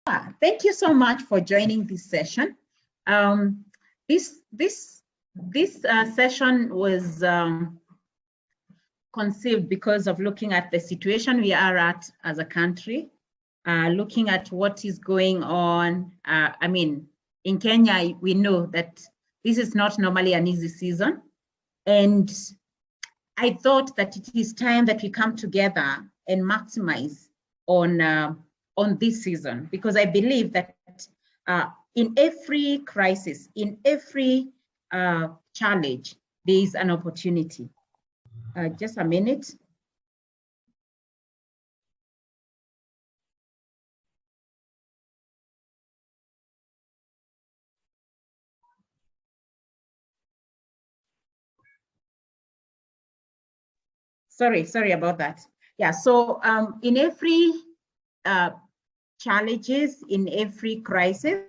Thank you so much for joining this session. This session was conceived because of looking at the situation we are at as a country, looking at what is going on. I mean, in Kenya, we know that this is not normally an easy season. And I thought that it is time that we come together and maximize on this season, because I believe that in every crisis, in every challenge, there is an opportunity. Just a minute. Sorry about that. Yeah, so in every challenges, in every crisis,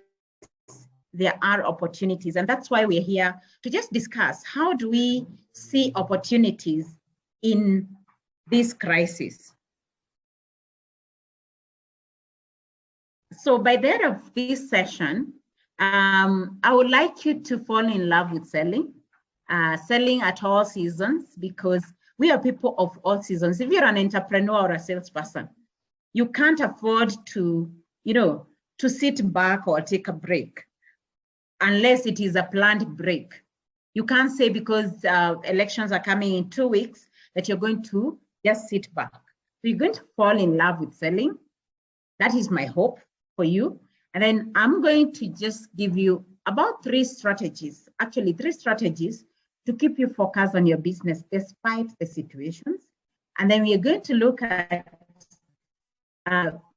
there are opportunities. And that's why we're here to just discuss how do we see opportunities in this crisis. So by the end of this session, I would like you to fall in love with selling at all seasons, because we are people of all seasons. If you're an entrepreneur or a salesperson, you can't afford to, to sit back or take a break unless it is a planned break. You can't say because elections are coming in 2 weeks that you're going to just sit back. So you're going to fall in love with selling. That is my hope for you. And then I'm going to just give you about 3 strategies, actually 3 strategies to keep you focused on your business despite the situations. And then we are going to look at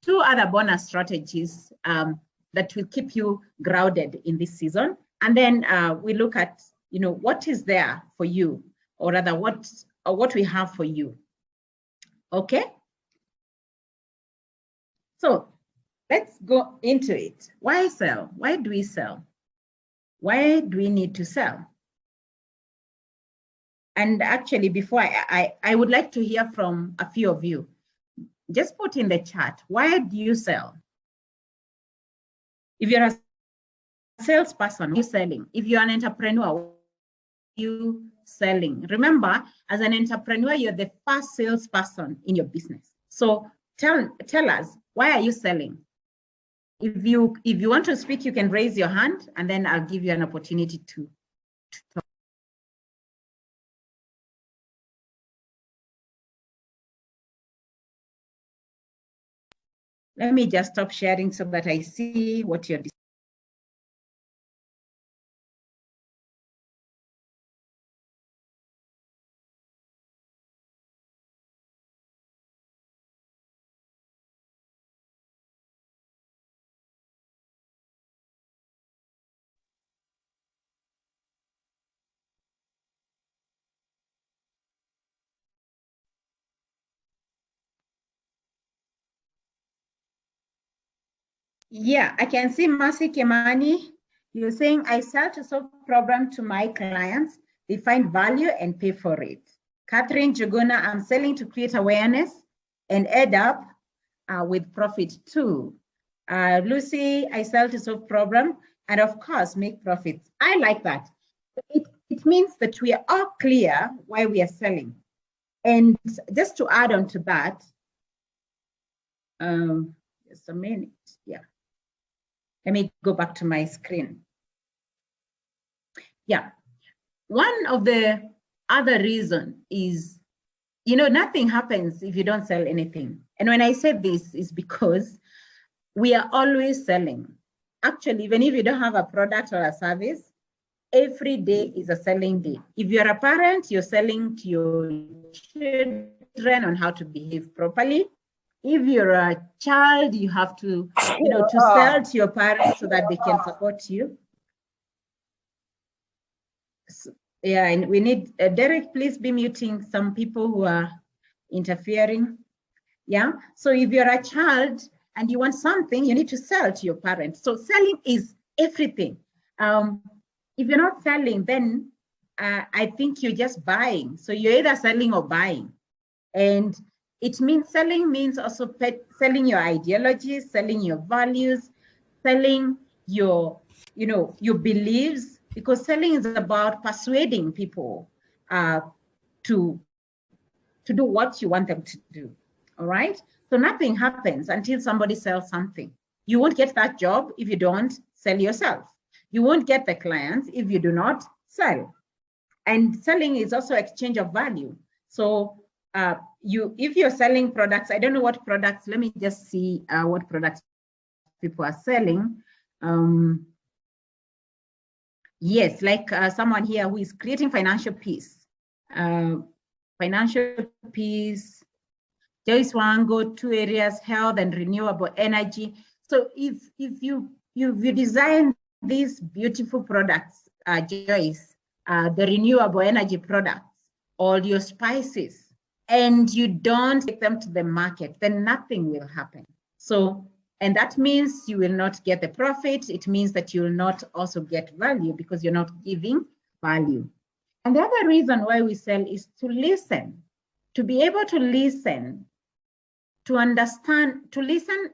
2 other bonus strategies that will keep you grounded in this season. And then we look at, what is there for you, or rather what we have for you. Okay? So let's go into it. Why sell? Why do we sell? Why do we need to sell? And actually, before I would like to hear from a few of you. Just put in the chat, why do you sell? If you're a salesperson, you're selling. If you're an entrepreneur, you selling. Remember, as an entrepreneur, you're the first salesperson in your business. So tell us, why are you selling? If you want to speak, you can raise your hand, and then I'll give you an opportunity to talk. Let me just stop sharing so that I see what you're discussing. Yeah, I can see Mercy Kemani. You're saying, I sell to solve problem to my clients. They find value and pay for it. Catherine Juguna, I'm selling to create awareness and end up with profit too. Lucy, I sell to solve problem and of course make profits. I like that. It means that we are all clear why we are selling. And just to add on to that, just a minute, yeah. Let me go back to my screen. Yeah, one of the other reason is, nothing happens if you don't sell anything. And when I say this is because we are always selling. Actually, even if you don't have a product or a service, every day is a selling day. If you're a parent, you're selling to your children on how to behave properly. If you're a child, you have to, to sell to your parents so that they can support you. So, yeah, and we need, Derek, please be muting some people who are interfering. Yeah, so if you're a child and you want something, you need to sell to your parents. So selling is everything. If you're not selling, then I think you're just buying. So you're either selling or buying. And It means selling means also selling your ideologies, selling your values, selling your, your beliefs, because selling is about persuading people to do what you want them to do. All right. So nothing happens until somebody sells something. You won't get that job if you don't sell yourself. You won't get the clients if you do not sell. And selling is also exchange of value. So if you're selling products, I don't know what products, let me just see what products people are selling. Yes, like someone here who is creating financial peace. Financial peace, Joyce Wango, 2 areas, health and renewable energy. So if you design these beautiful products, Joyce, the renewable energy products, all your spices, and you don't take them to the market, then nothing will happen. So, and that means you will not get the profit. It means that you will not also get value because you're not giving value. And the other reason why we sell is to listen, to be able to listen, to understand, to listen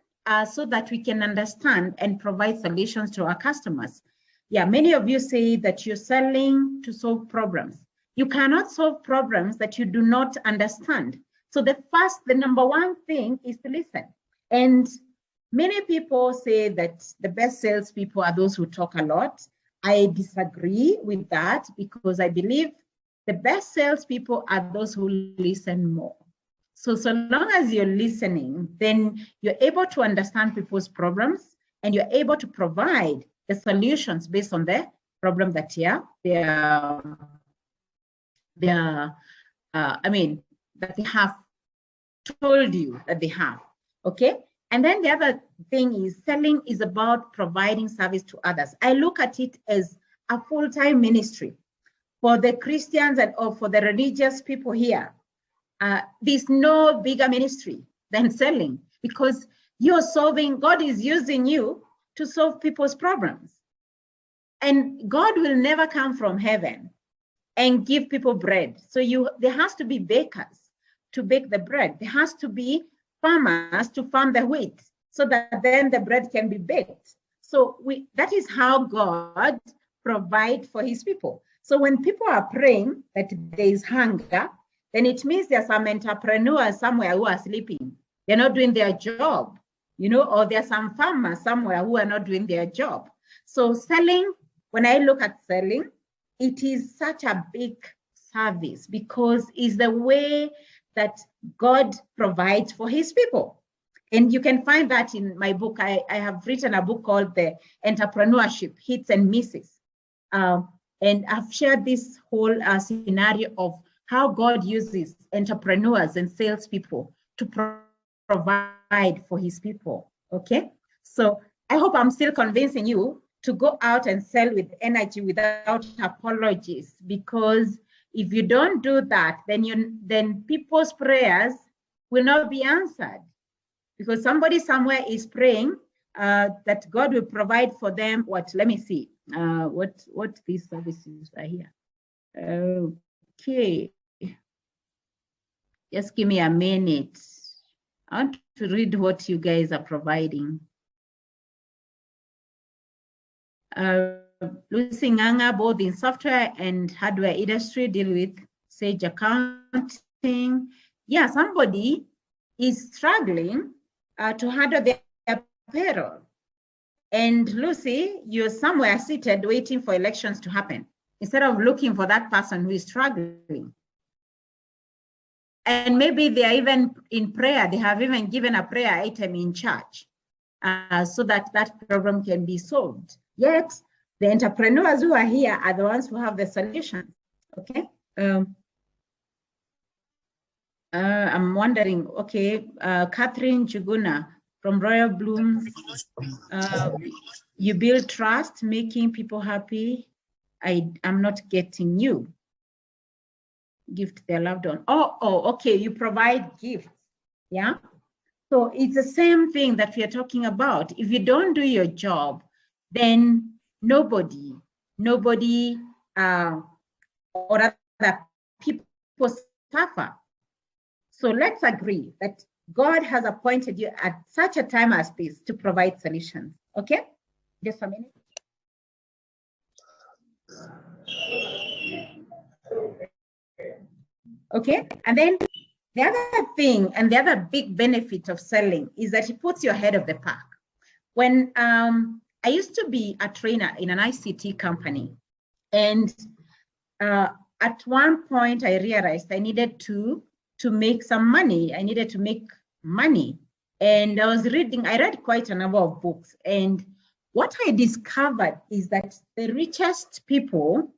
so that we can understand and provide solutions to our customers. Yeah, many of you say that you're selling to solve problems. You cannot solve problems that you do not understand. So the number one thing is to listen. And many people say that the best salespeople are those who talk a lot. I disagree with that because I believe the best salespeople are those who listen more. So long as you're listening, then you're able to understand people's problems and you're able to provide the solutions based on the problem that that they have told you that they have, okay? And then the other thing is selling is about providing service to others. I look at it as a full-time ministry for the Christians or for the religious people here. There's no bigger ministry than selling because you're solving, God is using you to solve people's problems. And God will never come from heaven and give people bread. So there has to be bakers to bake the bread. There has to be farmers to farm the wheat so that then the bread can be baked. So that is how God provides for his people. So when people are praying that there is hunger, then it means there's some entrepreneurs somewhere who are sleeping. They're not doing their job, or there's some farmers somewhere who are not doing their job. So selling, when I look at selling, it is such a big service because it's the way that God provides for his people. And you can find that in my book. I have written a book called The Entrepreneurship Hits and Misses. And I've shared this whole scenario of how God uses entrepreneurs and salespeople to provide for his people, okay? So I hope I'm still convincing you to go out and sell with energy without apologies, because if you don't do that, then people's prayers will not be answered, because somebody somewhere is praying that God will provide for them. Let me see what these services are here. Okay, just give me a minute. I want to read what you guys are providing. Lucy Nganga, both in software and hardware industry, deal with Sage accounting. Yeah, somebody is struggling to handle their payroll. And Lucy, you're somewhere seated waiting for elections to happen instead of looking for that person who is struggling. And maybe they are even in prayer. They have even given a prayer item in church so that problem can be solved. Yet, the entrepreneurs who are here are the ones who have the solution, okay? I'm wondering, okay, Catherine Juguna from Royal Blooms, you build trust, making people happy. I'm not getting you. Gift their loved one. Oh, okay, you provide gifts, yeah? So it's the same thing that we are talking about. If you don't do your job, then nobody, or other people suffer. So let's agree that God has appointed you at such a time as this to provide solutions. Okay? Just a minute. Okay? And then the other thing and the other big benefit of selling is that it puts you ahead of the pack. When I used to be a trainer in an ICT company, and at one point I realized I needed to make some money. I needed to make money. And I read quite a number of books. And what I discovered is that the richest people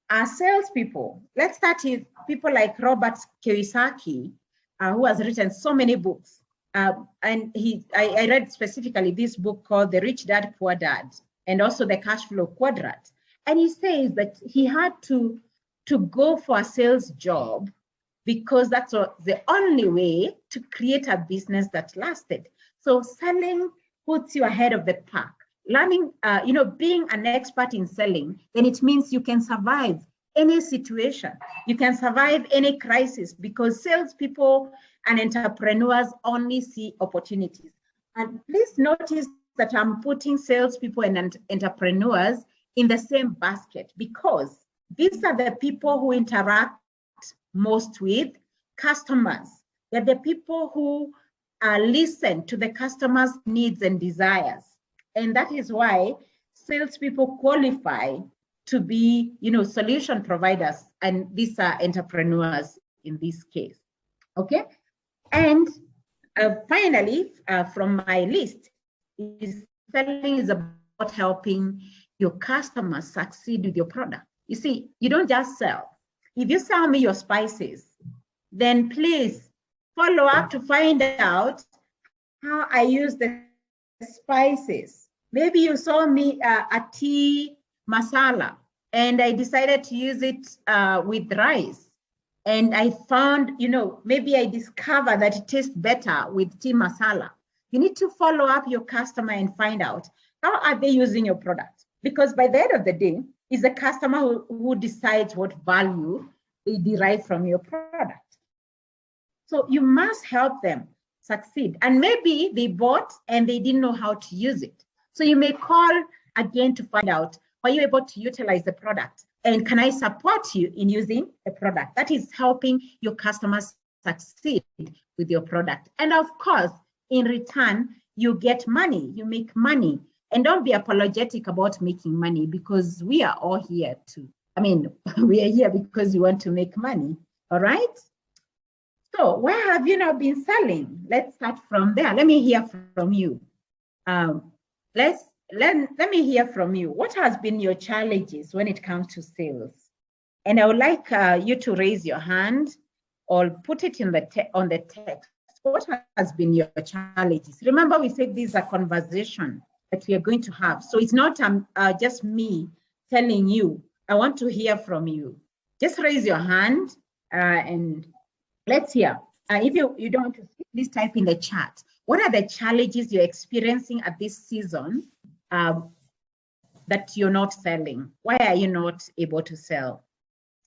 are salespeople. Let's start with people like Robert Kiyosaki, who has written so many books. And I read specifically this book called The Rich Dad, Poor Dad, and also The Cash Flow Quadrant. And he says that he had to go for a sales job because that's the only way to create a business that lasted. So selling puts you ahead of the pack. Learning, being an expert in selling, then it means you can survive any situation. You can survive any crisis because salespeople and entrepreneurs only see opportunities. And please notice that I'm putting salespeople and entrepreneurs in the same basket because these are the people who interact most with customers. They're the people who listen to the customers' needs and desires. And that is why salespeople qualify to be, solution providers. And these are entrepreneurs in this case. Okay. And finally, from my list, selling is about helping your customers succeed with your product. You see, you don't just sell. If you sell me your spices, then please follow up to find out how I use the spices. Maybe you saw me a tea masala and I decided to use it with rice. And I found, maybe I discovered that it tastes better with tea masala. You need to follow up your customer and find out how are they using your product? Because by the end of the day, it's the customer who decides what value they derive from your product. So you must help them succeed. And maybe they bought and they didn't know how to use it. So you may call again to find out, are you able to utilize the product? And can I support you in using the product? That is helping your customers succeed with your product. And of course, in return, you get money, you make money. And don't be apologetic about making money because we are all here to, we are here because we want to make money, all right? So where have you now been selling? Let's start from there. Let me hear from you. Let me hear from you. What has been your challenges when it comes to sales? And I would like you to raise your hand or put it in on the text. What has been your challenges? Remember, we said these are conversations that we are going to have. So it's not just me telling you. I want to hear from you. Just raise your hand and let's hear. If you don't want to speak, please type in the chat. What are the challenges you're experiencing at this season that you're not selling? Why are you not able to sell?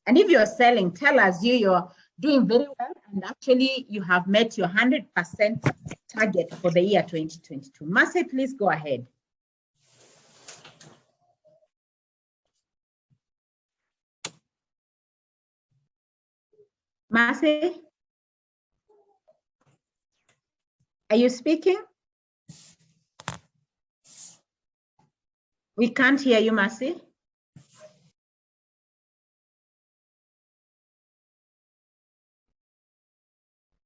And if you're selling, tell us you're doing very well and actually you have met your 100% target for the year 2022. Mercy, please go ahead. Mercy? Are you speaking? We can't hear you, Mercy.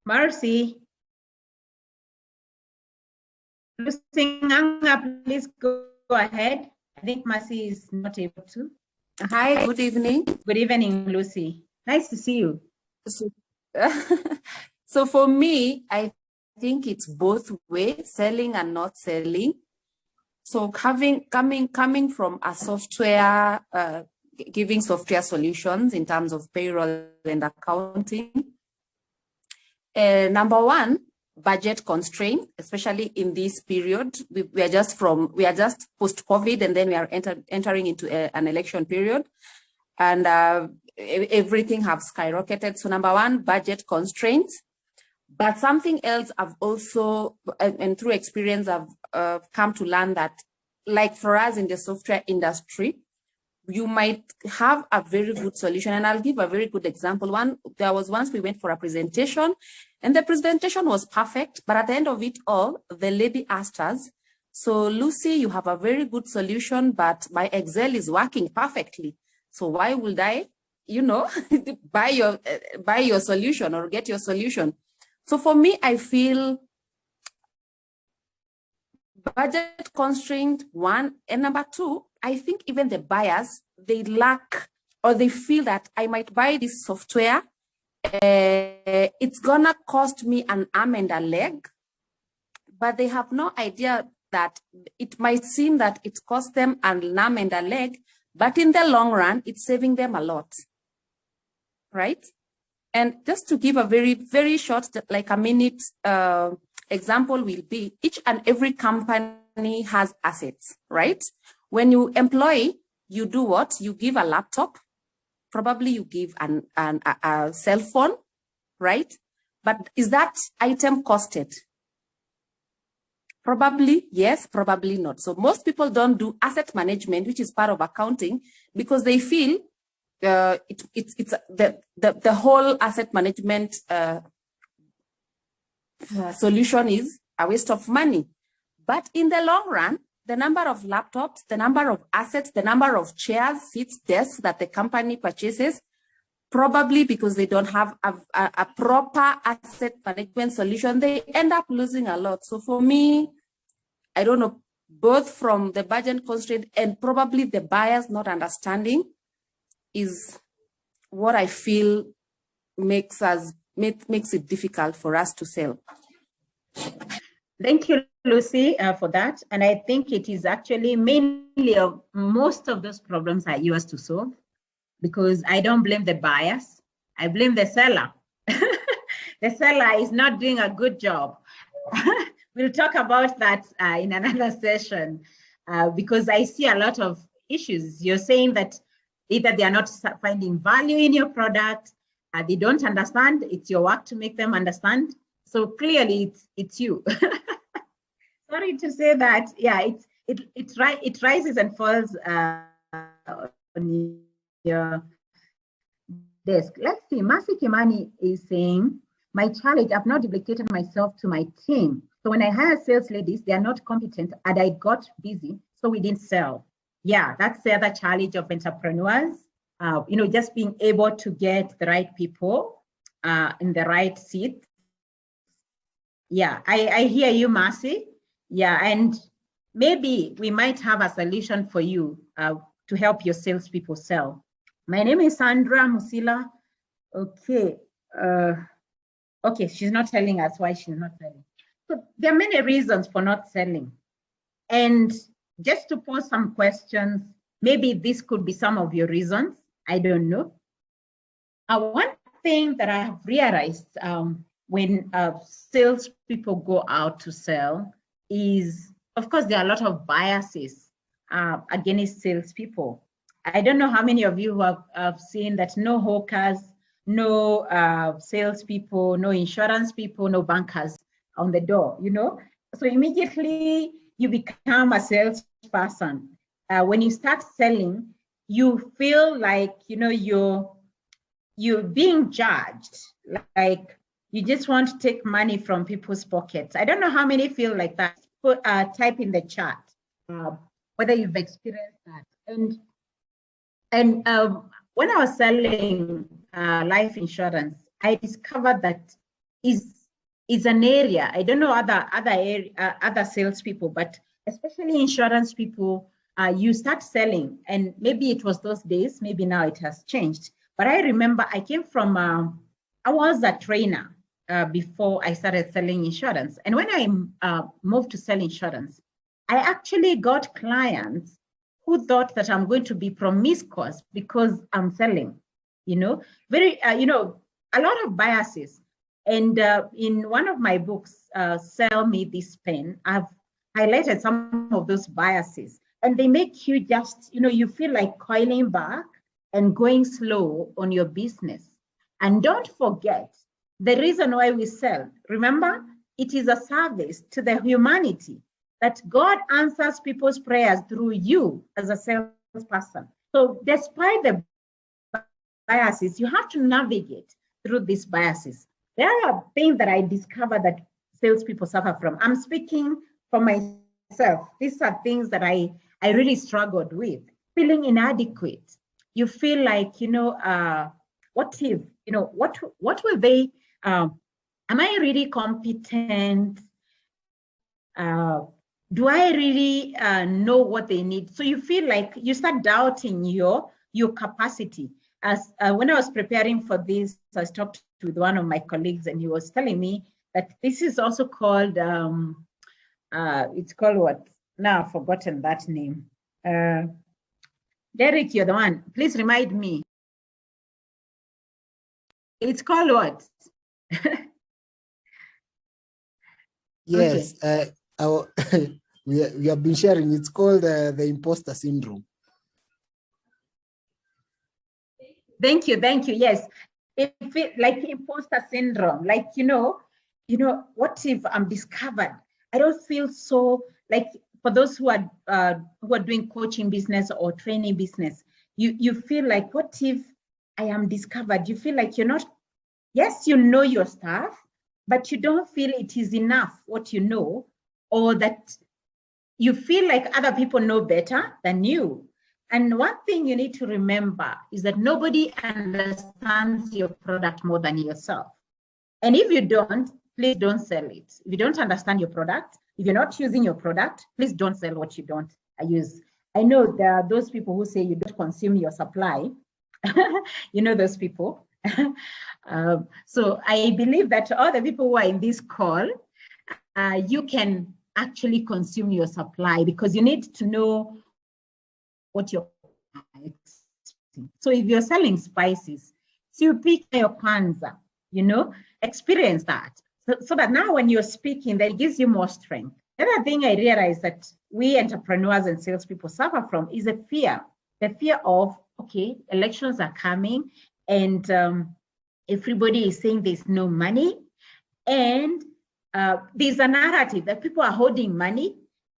Mercy. Please go ahead. I think Mercy is not able to. Hi, good evening. Good evening, Lucy. Nice to see you. So for me, I think it's both ways, selling and not selling. So coming from a software, giving software solutions in terms of payroll and accounting. Number one, budget constraint, especially in this period. We are just post-COVID, and then we are entering into an election period, and everything have skyrocketed. So number one, budget constraints. But something else I've also, and through experience, I've come to learn that, like for us in the software industry, you might have a very good solution. And I'll give a very good example. There was once we went for a presentation, and the presentation was perfect. But at the end of it all, the lady asked us, so Lucy, you have a very good solution, but my Excel is working perfectly. So why would I, buy your solution or get your solution? So for me, I feel budget constraint, one, and number two, I think even the buyers, they lack, or they feel that I might buy this software, it's gonna cost me an arm and a leg, but they have no idea that it might seem that it costs them an arm and a leg, but in the long run, it's saving them a lot, right? And just to give a very, very short, like a minute example will be, each and every company has assets, right? When you employ, you do what? You give a laptop, probably you give a cell phone, right? But is that item costed? Probably yes, probably not. So most people don't do asset management, which is part of accounting, because they feel it's the whole asset management solution is a waste of money. But in the long run, the number of laptops, the number of assets, the number of chairs, seats, desks that the company purchases, probably because they don't have a proper asset management solution, they end up losing a lot. So for me, I don't know, both from the budget constraint and probably the buyers not understanding is what I feel makes it difficult for us to sell. Thank you, Lucy, for that. And I think it is actually mainly most of those problems are yours to solve, because I don't blame the buyers. I blame the seller. The seller is not doing a good job. We'll talk about that in another session, because I see a lot of issues. You're saying that either they are not finding value in your product, they don't understand. It's your work to make them understand. So clearly, it's you. Sorry to say that. Yeah, it rises and falls on your desk. Let's see. Mercy Kimani is saying, my challenge, I've not duplicated myself to my team. So when I hire sales ladies, they are not competent, and I got busy, so we didn't sell. Yeah, that's the other challenge of entrepreneurs. Just being able to get the right people in the right seat. Yeah, I hear you, Mercy. Yeah, and maybe we might have a solution for you to help your salespeople sell. My name is Sandra Musila. Okay. Okay, she's not telling us why she's not selling. So there are many reasons for not selling. And just to pose some questions, maybe this could be some of your reasons. I don't know. One thing that I have realized when salespeople go out to sell is, of course, there are a lot of biases against salespeople. I don't know how many of you who have seen that no hawkers, no salespeople, no insurance people, no bankers on the door, So immediately you become a salesperson. When you start selling, you feel like, you're being judged, like you just want to take money from people's pockets. I don't know how many feel like that. Type in the chat whether you've experienced that. And when I was selling life insurance, I discovered that is an area. I don't know other salespeople, but especially insurance people, you start selling, and maybe it was those days, maybe now it has changed. But I remember I came from, I was a trainer before I started selling insurance. And when I moved to sell insurance, I actually got clients who thought that I'm going to be promiscuous because I'm selling, a lot of biases. And in one of my books, Sell Me This Pen, I've highlighted some of those biases, and they make you just, you feel like coiling back and going slow on your business. And don't forget, the reason why we sell. Remember, it is a service to the humanity that God answers people's prayers through you as a salesperson. So despite the biases, you have to navigate through these biases. There are things that I discovered that salespeople suffer from. I'm speaking for myself. These are things that I really struggled with. Feeling inadequate. You feel like, what if, what will they, am I really competent? Do I really know what they need? So you feel like you start doubting your capacity. As when I was preparing for this, I talked with one of my colleagues, and he was telling me that this is also called, it's called what? Now I've forgotten that name. Derek, you're the one. Please remind me. It's called what? Yes, okay. We have been sharing. It's called the imposter syndrome. Thank you. Yes, it like imposter syndrome. Like what if I'm discovered? I don't feel so like. For those who are doing coaching business or training business, you feel like, what if I am discovered? You feel like you're not. Yes, you know your stuff, but you don't feel it is enough what you know, or that you feel like other people know better than you. And one thing you need to remember is that nobody understands your product more than yourself. And if you don't, please don't sell it. If you don't understand your product, if you're not using your product, please don't sell what you don't use. I know there are those people who say you don't consume your supply. You know those people. So I believe that all the people who are in this call, you can actually consume your supply, because you need to know what you're expecting. So if you're selling spices, so you pick your kwanza, experience that. So that now when you're speaking, that gives you more strength. The other thing I realized that we entrepreneurs and salespeople suffer from is the fear of, okay, elections are coming, and everybody is saying there's no money, and there's a narrative that people are holding money.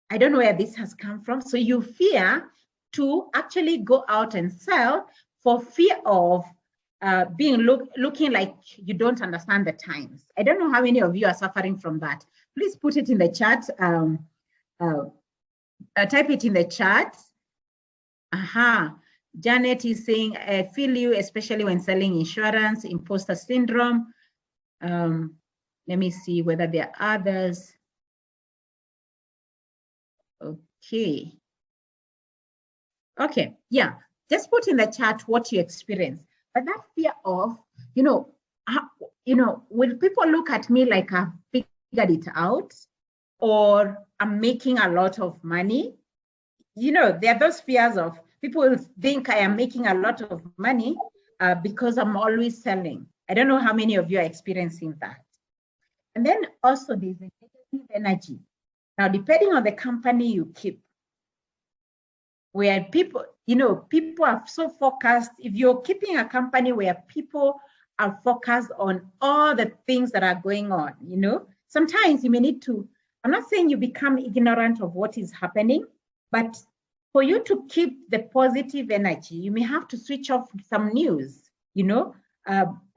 I don't know where this has come from. So you fear to actually go out and sell for fear of looking like you don't understand the times. I don't know how many of you are suffering from that. Please put it in the chat. Type it in the chat. Janet is saying, I feel you, especially when selling insurance, imposter syndrome. Let me see whether there are others. Okay, yeah, just put in the chat what you experience. But that fear of, will people look at me like I've figured it out, or I'm making a lot of money? There are those fears of people think I am making a lot of money because I'm always selling. I don't know how many of you are experiencing that. And then also there's a negative energy. Now, depending on the company you keep, where people are so focused. If you're keeping a company where people are focused on all the things that are going on, sometimes you may need to, I'm not saying you become ignorant of what is happening, but for you to keep the positive energy, you may have to switch off some news,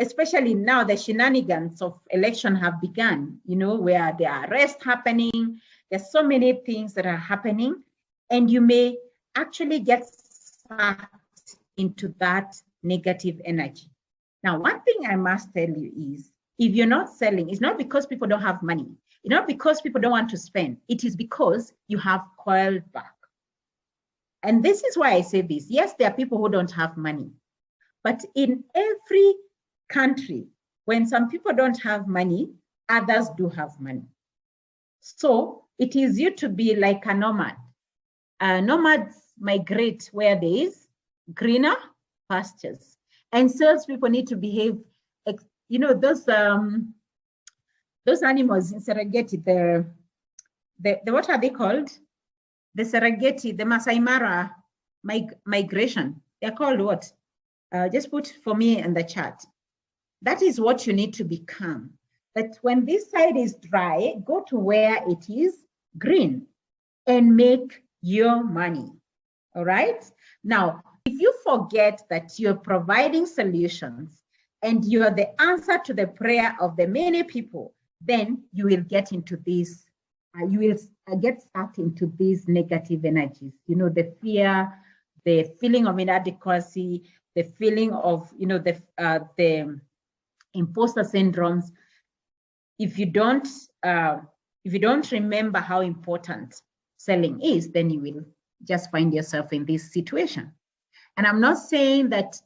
especially now the shenanigans of election have begun, where there are arrests happening. There's so many things that are happening, and you may actually get sucked into that negative energy. Now, one thing I must tell you is, if you're not selling, it's not because people don't have money. It's not because people don't want to spend. It is because you have coiled back. And this is why I say this. Yes, there are people who don't have money. But in every country, when some people don't have money, others do have money. So it is you to be like a nomad. Nomads migrate where there is greener pastures. And salespeople need to behave, those animals in Serengeti, the what are they called? The Serengeti, the Masai Mara migration. They're called what? Just put for me in the chat. that is what you need to become. That when this side is dry, go to where it is green and make your money. All right. Now, if you forget that you're providing solutions and you're the answer to the prayer of the many people, then you will get into this, you will get stuck into these negative energies, you know, the fear, the feeling of inadequacy, the feeling of, you know, the imposter syndromes. If you don't remember how important selling is, then you will just find yourself in this situation. And I'm not saying that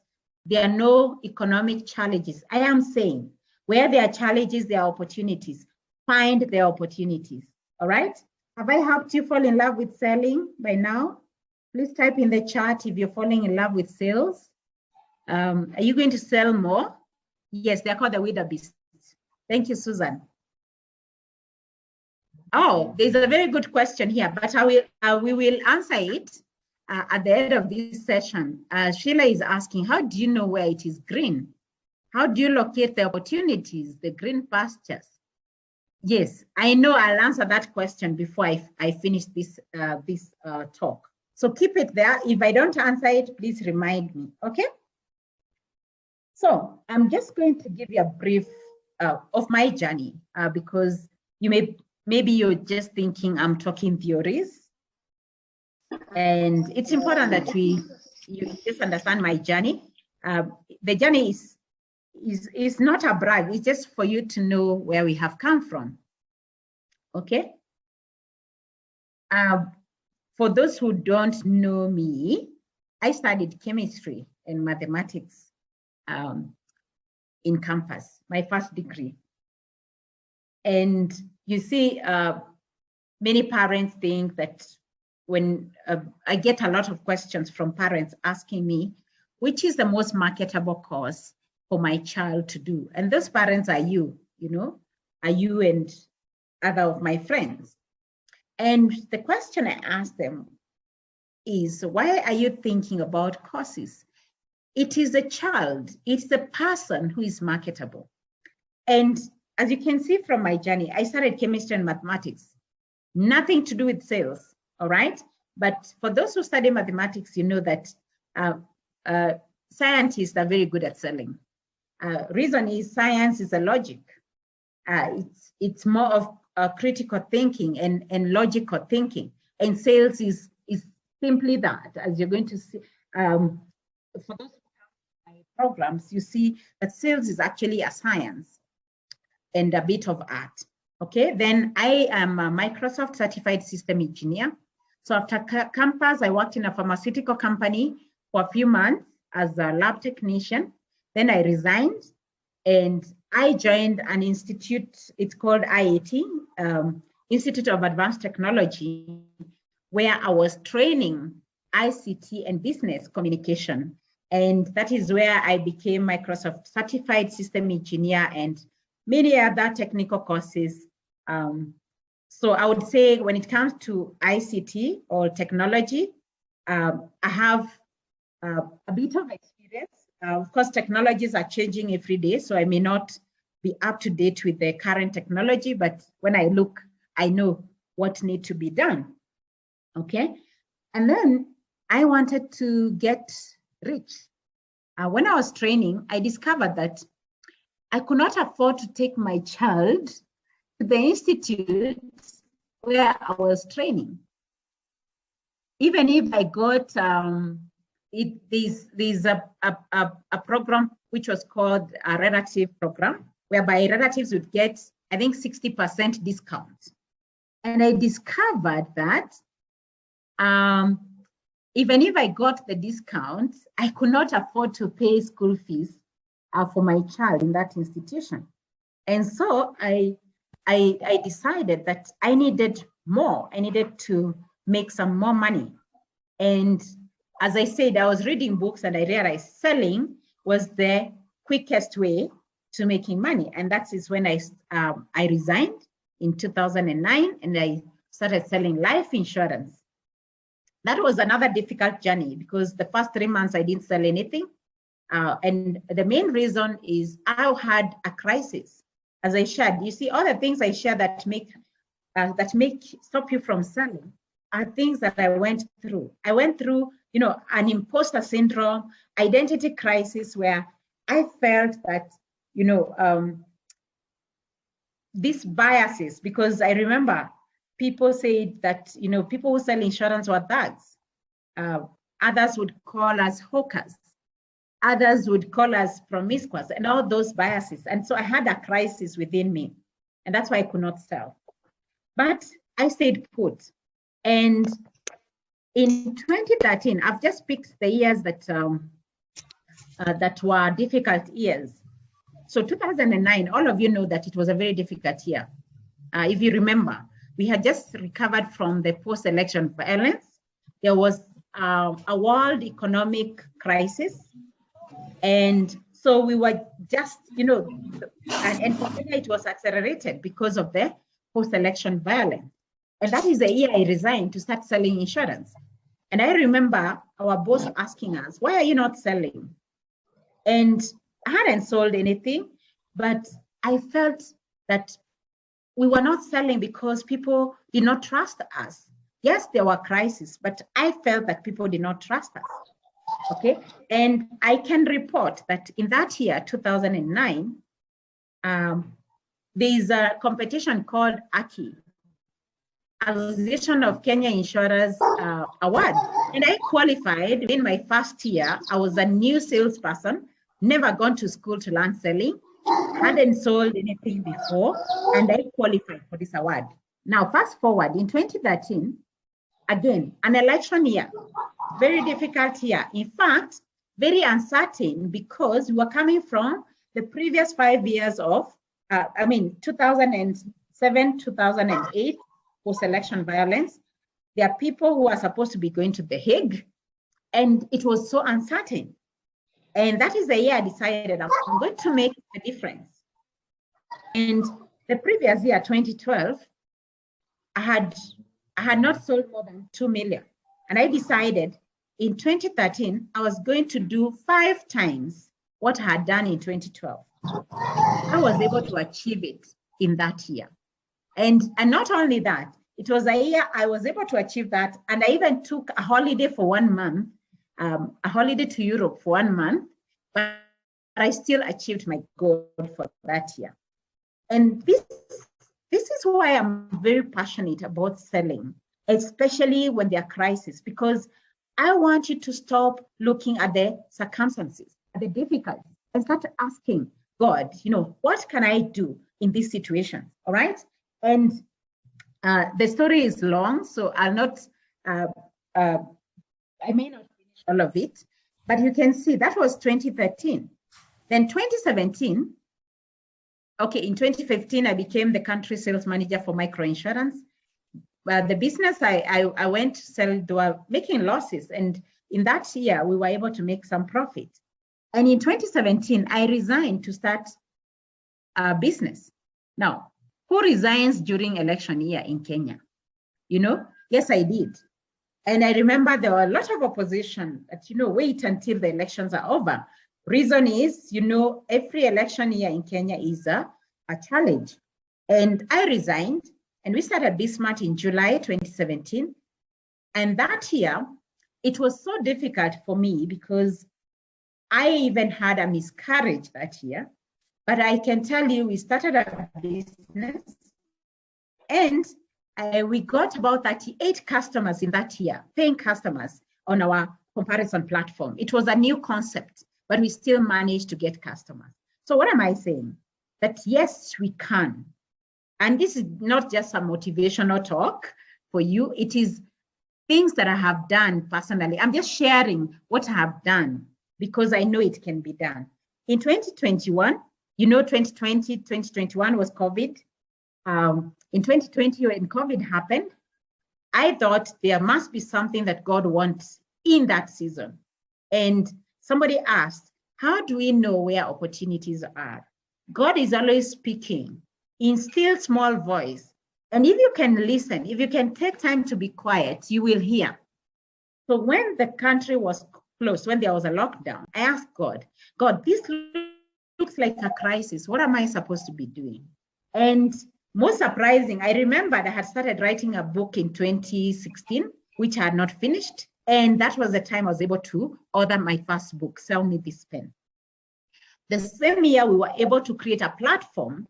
there are no economic challenges. I am saying where there are challenges, there are opportunities. Find the opportunities. All right. Have I helped you fall in love with selling by now? Please type in the chat if you're falling in love with sales. Are you going to sell more? Yes, they're called the wildebeest. Thank you, Susan. Oh, there's a very good question here, but we will answer it at the end of this session. Sheila is asking, how do you know where it is green? How do you locate the opportunities, the green pastures? Yes, I know I'll answer that question before I finish this talk. So keep it there. If I don't answer it, please remind me, okay? So I'm just going to give you a brief of my journey because maybe you're just thinking I'm talking theories. And it's important that you just understand my journey. The journey is not a brag, it's just for you to know where we have come from, okay? For those who don't know me, I studied chemistry and mathematics in campus, my first degree. And you see, many parents think that when I get a lot of questions from parents asking me, which is the most marketable course for my child to do? And those parents are you know, are you and other of my friends. And the question I ask them is, why are you thinking about courses? It is a child, it's the person who is marketable. And as you can see from my journey, I started chemistry and mathematics, nothing to do with sales, all right? But for those who study mathematics, you know that scientists are very good at selling. Reason is science is a logic. It's more of critical thinking and logical thinking. And sales is simply that, as you're going to see. For those programs, you see that sales is actually a science and a bit of art. Okay, then I am a Microsoft certified system engineer. So after campus, I worked in a pharmaceutical company for a few months as a lab technician. Then I resigned and I joined an institute, it's called IAT, Institute of Advanced Technology, where I was training ICT and business communication. And that is where I became Microsoft certified system engineer and many other technical courses. So I would say when it comes to ICT or technology, I have a bit of experience. Of course, technologies are changing every day, so I may not be up to date with the current technology, but when I look, I know what needs to be done, okay? And then I wanted to get rich. When I was training, I discovered that I could not afford to take my child to the institute where I was training. Even if I got, there's a program which was called a relative program, whereby relatives would get, I think, 60% discount. And I discovered that even if I got the discount, I could not afford to pay school fees for my child in that institution. And so I decided that I needed more. I needed to make some more money. And as I said, I was reading books and I realized selling was the quickest way to making money. And that is when I resigned in 2009 and I started selling life insurance. That was another difficult journey because the first 3 months I didn't sell anything. And the main reason is I had a crisis. As I shared, you see, all the things I share that make stop you from selling are things that I went through. I went through, an imposter syndrome, identity crisis, where I felt that, these biases, because I remember people said that, people who sell insurance were thugs. Others would call us hawkers. Others would call us promiscuous, and all those biases. And so I had a crisis within me, and that's why I could not sell. But I stayed put. And in 2013, I've just picked the years that were difficult years. So 2009, all of you know that it was a very difficult year. If you remember, we had just recovered from the post-election violence. There was a world economic crisis. And so we were just, and for Kenya, it was accelerated because of the post-election violence. And that is the year I resigned to start selling insurance. And I remember our boss asking us, why are you not selling? And I hadn't sold anything, but I felt that we were not selling because people did not trust us. Yes, there were crises, but I felt that people did not trust us. Okay, and I can report that in that year, 2009, there's a competition called AKI, Association of Kenya Insurers Award. And I qualified in my first year. I was a new salesperson, never gone to school to learn selling, hadn't sold anything before, and I qualified for this award. Now, fast forward in 2013, again, an election year, very difficult year. In fact, very uncertain because we were coming from the previous 5 years of, 2007, 2008, post-election violence. There are people who are supposed to be going to The Hague, and it was so uncertain. And that is the year I decided I'm going to make a difference. And the previous year, 2012, I had not sold more than 2 million. And I decided in 2013, I was going to do 5 times what I had done in 2012. I was able to achieve it in that year. And not only that, it was a year I was able to achieve that. And I even took a holiday for 1 month, a holiday to Europe for 1 month, but I still achieved my goal for that year. And this is why I'm very passionate about selling, especially when there are crises, because I want you to stop looking at the circumstances, at the difficulties, and start asking God, what can I do in this situation? All right. And the story is long, so I'll not, I may not finish all of it, but you can see that was 2013. Then 2017, okay, in 2015, I became the country sales manager for microinsurance. The business I went to sell, they were making losses. And in that year, we were able to make some profit. And in 2017, I resigned to start a business. Now, who resigns during election year in Kenya? Yes, I did. And I remember there were a lot of opposition that, wait until the elections are over. Reason is, every election year in Kenya is a challenge. And I resigned, and we started BSmart in July 2017. And that year, it was so difficult for me because I even had a miscarriage that year. But I can tell you, we started a business, and we got about 38 customers in that year, paying customers on our comparison platform. It was a new concept, but we still managed to get customers. So what am I saying? That yes, we can. And this is not just a motivational talk for you. It is things that I have done personally. I'm just sharing what I have done because I know it can be done. In 2021, 2020, 2021 was COVID. In 2020, when COVID happened, I thought there must be something that God wants in that season. And somebody asked, how do we know where opportunities are? God is always speaking in still small voice. And if you can listen, if you can take time to be quiet, you will hear. So when the country was closed, when there was a lockdown, I asked God, this looks like a crisis. What am I supposed to be doing? And most surprising, I remembered I had started writing a book in 2016, which I had not finished. And that was the time I was able to order my first book, Sell Me This Pen. The same year, we were able to create a platform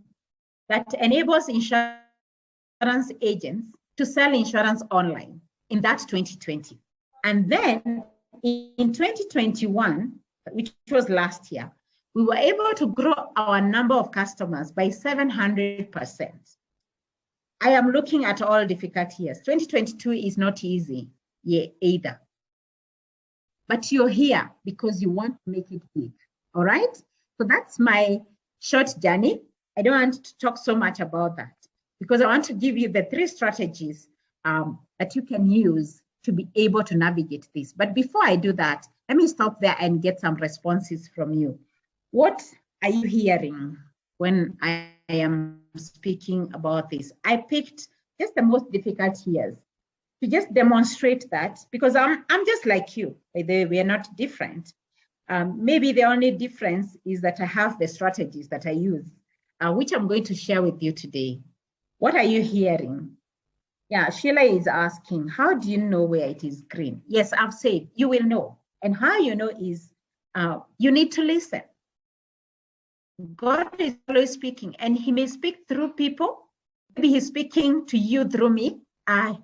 that enables insurance agents to sell insurance online in that 2020. And then in 2021, which was last year, we were able to grow our number of customers by 700%. I am looking at all difficult years. 2022 is not easy either. But you're here because you want to make it big, all right? So that's my short journey. I don't want to talk so much about that because I want to give you the 3 strategies that you can use to be able to navigate this. But before I do that, let me stop there and get some responses from you. What are you hearing when I am speaking about this? I picked just the most difficult years to just demonstrate that, because I'm just like you. We are not different. Maybe the only difference is that I have the strategies that I use, which I'm going to share with you today. What are you hearing? Yeah, Sheila is asking, how do you know where it is green? Yes, I've said you will know. And how you know is you need to listen. God is always speaking, and he may speak through people. Maybe he's speaking to you through me.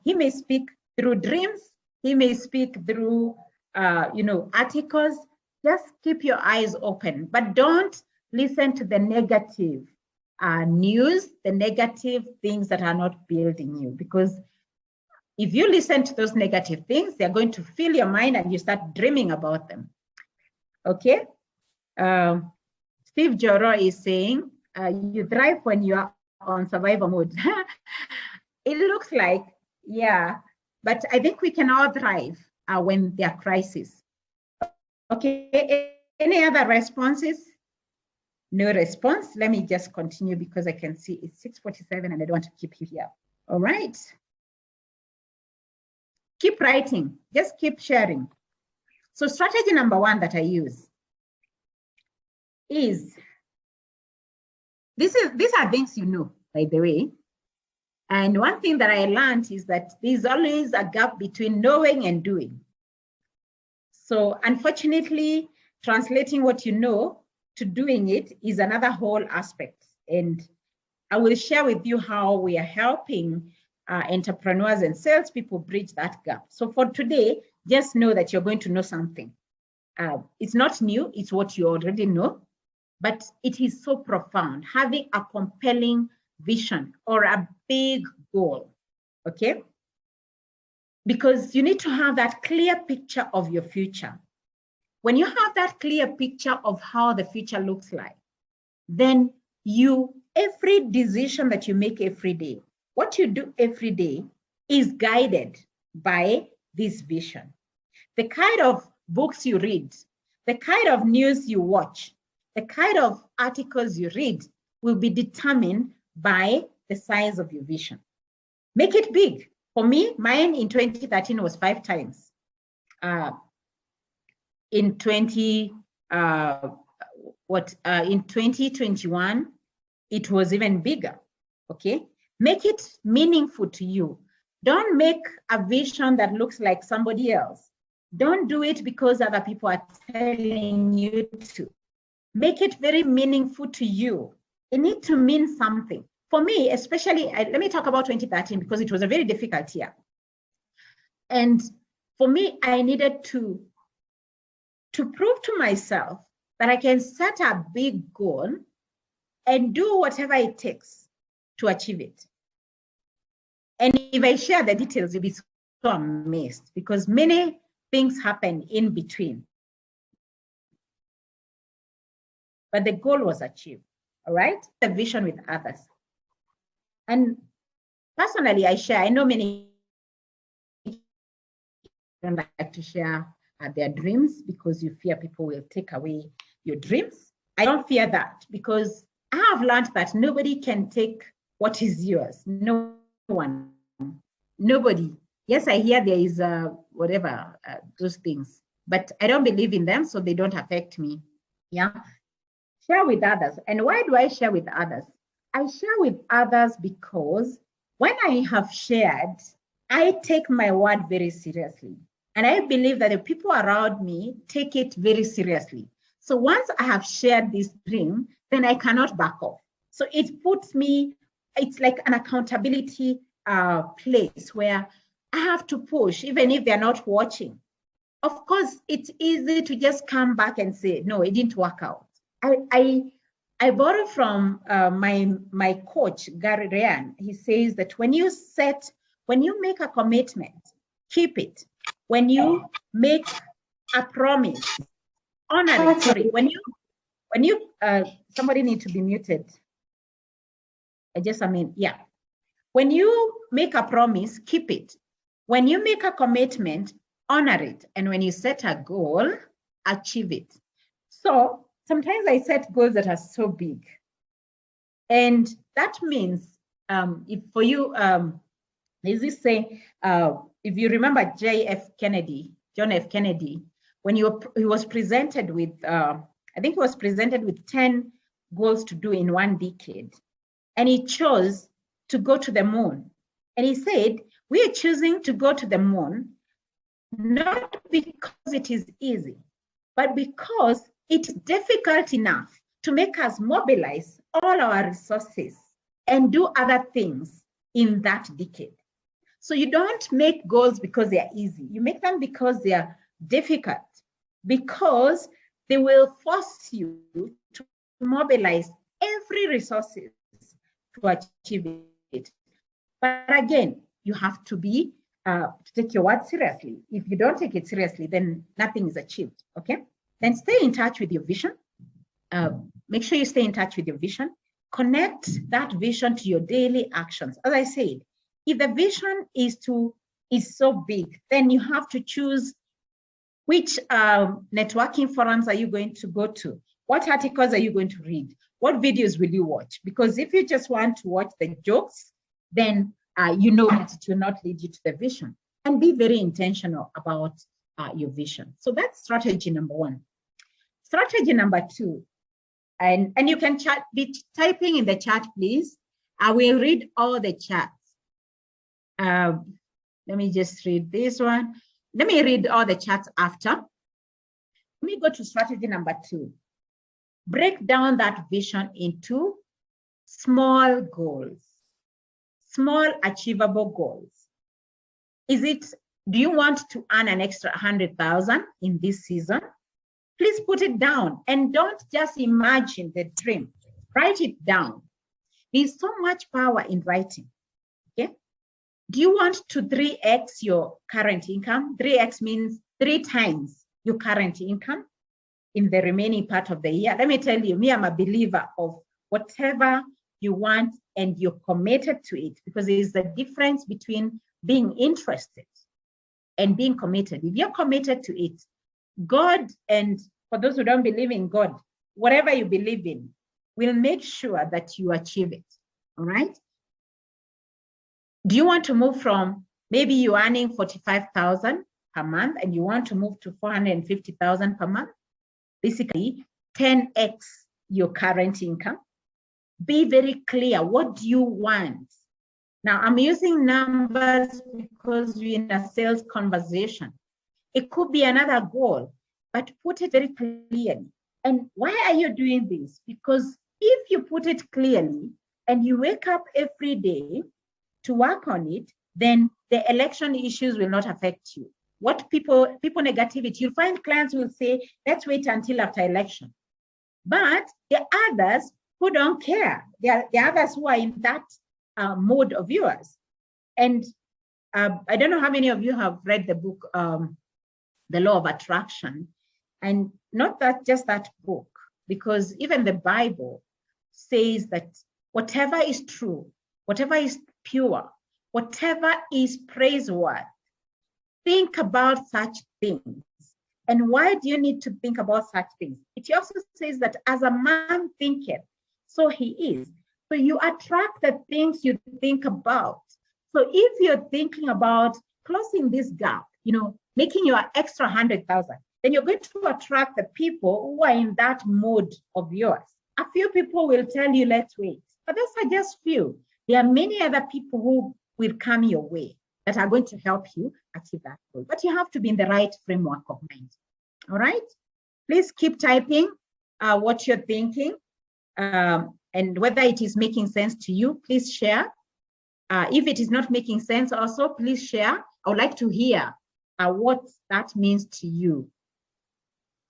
He may speak through dreams. He may speak through, articles. Just keep your eyes open, but don't listen to the negative news, the negative things that are not building you. Because if you listen to those negative things, they're going to fill your mind and you start dreaming about them. Okay? Steve Joro is saying, you thrive when you are on survival mode. It looks like, yeah, but I think we can all thrive when there are crises. Okay, any other responses? No response. Let me just continue because I can see it's 6:47 and I don't want to keep you here. All right. Keep writing, just keep sharing. So strategy number 1 that I use is, these are things you know, by the way. And one thing that I learned is that there's always a gap between knowing and doing. So unfortunately, translating what you know to doing it is another whole aspect. And I will share with you how we are helping entrepreneurs and salespeople bridge that gap. So for today, just know that you're going to know something. It's not new, it's what you already know, but it is so profound, having a compelling vision or a big goal, okay? Because you need to have that clear picture of your future. When you have that clear picture of how the future looks like, then every decision that you make every day, what you do every day is guided by this vision. The kind of books you read, the kind of news you watch, the kind of articles you read will be determined by the size of your vision. Make it big. For me, mine in 2013 was 5 times. In 2021, it was even bigger, okay? Make it meaningful to you. Don't make a vision that looks like somebody else. Don't do it because other people are telling you to. Make it very meaningful to you. It needs to mean something. For me, especially, let me talk about 2013 because it was a very difficult year. And for me, I needed to prove to myself that I can set a big goal and do whatever it takes to achieve it. And if I share the details, you'll be so amazed because many things happen in between. But the goal was achieved, all right? The vision with others. And personally, I know many don't like to share their dreams because you fear people will take away your dreams. I don't fear that because I have learned that nobody can take what is yours. No one, nobody. Yes, I hear there is those things. but I don't believe in them, so they don't affect me. Yeah. Share with others. And why do I share with others? I share with others because when I have shared, I take my word very seriously. And I believe that the people around me take it very seriously. So once I have shared this dream, then I cannot back off. So it puts me, it's like an accountability place where I have to push, even if they're not watching. Of course, it's easy to just come back and say, no, it didn't work out. I borrow from my coach, Gary Ryan. He says that when you make a commitment, keep it. When you make a promise, honor it. Sorry, when you somebody need to be muted. Yeah. When you make a promise, keep it. When you make a commitment, honor it. And when you set a goal, achieve it. So sometimes I set goals that are so big. And that means if for you, there's this saying, if you remember John F. Kennedy, when he was presented with, I think he was presented with 10 goals to do in 1 decade. And he chose to go to the moon. And he said, we are choosing to go to the moon, not because it is easy, but because it's difficult enough to make us mobilize all our resources and do other things in that decade. So you don't make goals because they are easy. You make them because they are difficult, because they will force you to mobilize every resources to achieve it. But again, you have to be to take your word seriously. If you don't take it seriously, then nothing is achieved. Okay. Then stay in touch with your vision. Make sure you stay in touch with your vision. Connect that vision to your daily actions. As I said, if the vision is so big, then you have to choose which networking forums are you going to go to? What articles are you going to read? What videos will you watch? Because if you just want to watch the jokes, then you know that it will not lead you to the vision. And be very intentional about your vision. So that's strategy number 1. Strategy number 2, and you can be typing in the chat, please. I will read all the chats. Let me just read this one. Let me read all the chats after. Let me go to strategy number 2. Break down that vision into small goals, small achievable goals. Do you want to earn an extra 100,000 in this season? Please put it down and don't just imagine the dream. Write it down. There's so much power in writing. Okay. Do you want to 3x your current income? 3x means 3 times your current income in the remaining part of the year. Let me tell you, me, I'm a believer of whatever you want and you're committed to it, because there is a difference between being interested and being committed. If you're committed to it, God, and for those who don't believe in God, whatever you believe in will make sure that you achieve it. All right. Do you want to move from maybe you're earning 45,000 per month and you want to move to 450,000 per month? Basically 10x your current income. Be very clear. What do you want? Now I'm using numbers because we're in a sales conversation. It could be another goal, but put it very clearly. And why are you doing this? Because if you put it clearly and you wake up every day to work on it, then the election issues will not affect you. What people negativity, you'll find clients will say, let's wait until after election. But the others who don't care, the others who are in that mode of yours. And I don't know how many of you have read the book, The Law of Attraction. And not that just that book, because even the Bible says that whatever is true, whatever is pure, whatever is praiseworthy, think about such things. And why do you need to think about such things? It also says that as a man thinketh, so he is. So you attract the things you think about. So if you're thinking about closing this gap, making your extra 100,000, then you're going to attract the people who are in that mode of yours. A few people will tell you, let's wait, but those are just few. There are many other people who will come your way that are going to help you achieve that goal. But you have to be in the right framework of mind. All right? Please keep typing what you're thinking, and whether it is making sense to you, please share. If it is not making sense also, please share. I would like to hear what that means to you.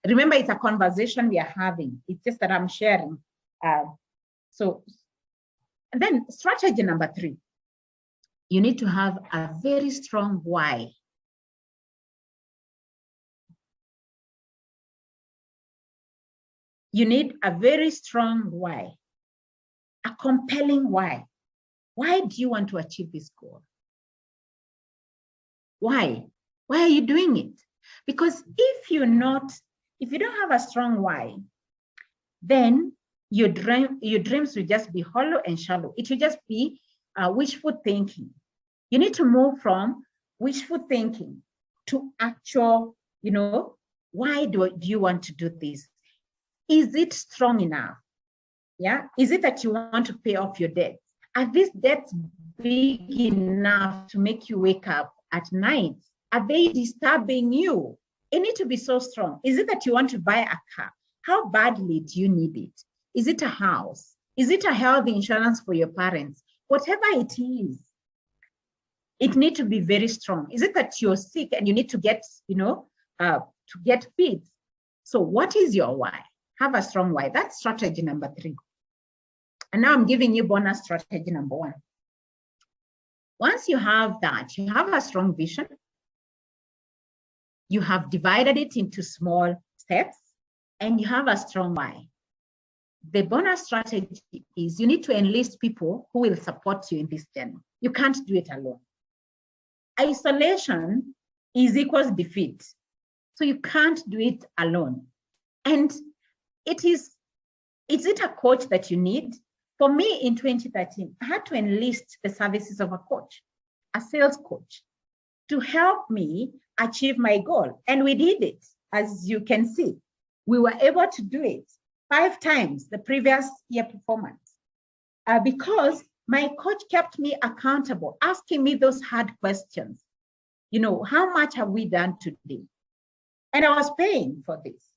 Remember, it's a conversation we are having. It's just that I'm sharing. And then strategy number 3, you need to have a very strong why. You need a very strong why, a compelling why. Why do you want to achieve this goal? Why? Why are you doing it? Because if you don't have a strong why, then your dreams will just be hollow and shallow. It will just be wishful thinking. You need to move from wishful thinking to actual, why do you want to do this? Is it strong enough? Yeah. Is it that you want to pay off your debts? Are these debts big enough to make you wake up at night? Are they disturbing you? It needs to be so strong. Is it that you want to buy a car? How badly do you need it? Is it a house? Is it a health insurance for your parents? Whatever it is, it needs to be very strong. Is it that you're sick and you need to get, to get fit? So what is your why? Have a strong why. That's strategy number 3. And now I'm giving you bonus strategy number 1. Once you have that, you have a strong vision. You have divided it into small steps, and you have a strong why. The bonus strategy is you need to enlist people who will support you in this journey. You can't do it alone. Isolation is equals defeat. So you can't do it alone. And is it a coach that you need? For me in 2013, I had to enlist the services of a coach, a sales coach, to help me achieve my goal. And we did it, as you can see. We were able to do it 5 times the previous year performance because my coach kept me accountable, asking me those hard questions. How much have we done today? And I was paying for this.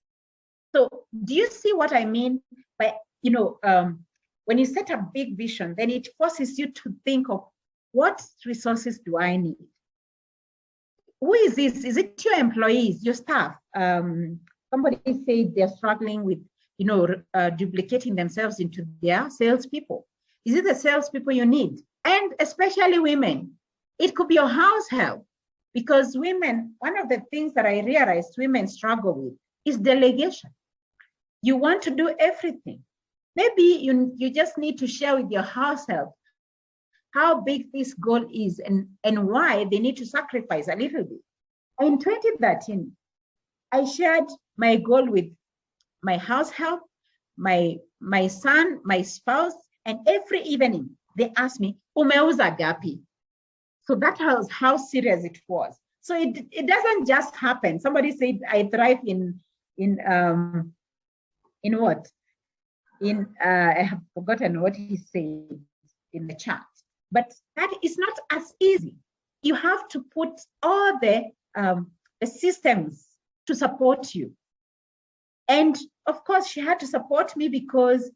So do you see what I mean by, when you set a big vision, then it forces you to think of what resources do I need? Who is this? Is it your employees, your staff? Somebody said they're struggling with, duplicating themselves into their salespeople. Is it the salespeople you need? And especially women. It could be your house help, because women, one of the things that I realized women struggle with is delegation. You want to do everything. Maybe you just need to share with your house help how big this goal is and why they need to sacrifice a little bit. In 2013, I shared my goal with my house help, my son, my spouse, and every evening they asked me, "Umeuza gapi?" So that was how serious it was. So it doesn't just happen. Somebody said I thrive in what? I have forgotten what he said in the chat. But that is not as easy. You have to put all the systems to support you. And of course, she had to support me because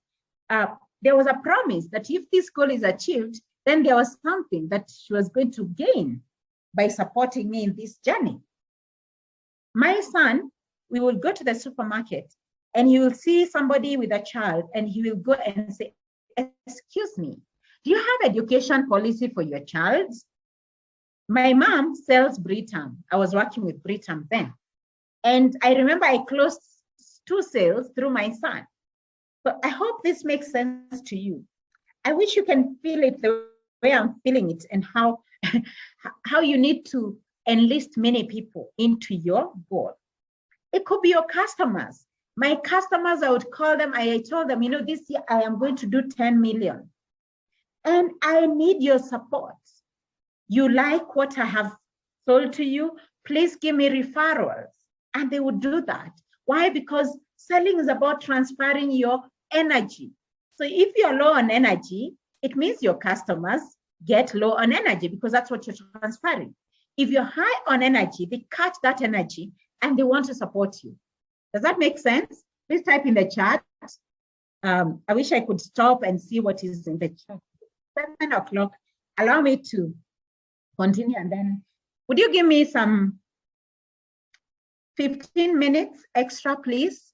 there was a promise that if this goal is achieved, then there was something that she was going to gain by supporting me in this journey. My son, we will go to the supermarket and he will see somebody with a child and he will go and say, "Excuse me, do you have education policy for your child?" My mom sells Britam. I was working with Britam then. And I remember I closed 2 sales through my son. So I hope this makes sense to you. I wish you can feel it the way I'm feeling it, and how you need to enlist many people into your goal. It could be your customers. My customers, I would call them, I told them, this year I am going to do 10 million. And I need your support. You like what I have sold to you? Please give me referrals. And they would do that. Why? Because selling is about transferring your energy. So if you're low on energy, it means your customers get low on energy because that's what you're transferring. If you're high on energy, they catch that energy and they want to support you. Does that make sense? Please type in the chat. I wish I could stop and see what is in the chat. 7 o'clock. Allow me to continue, and then would you give me some 15 minutes extra, please?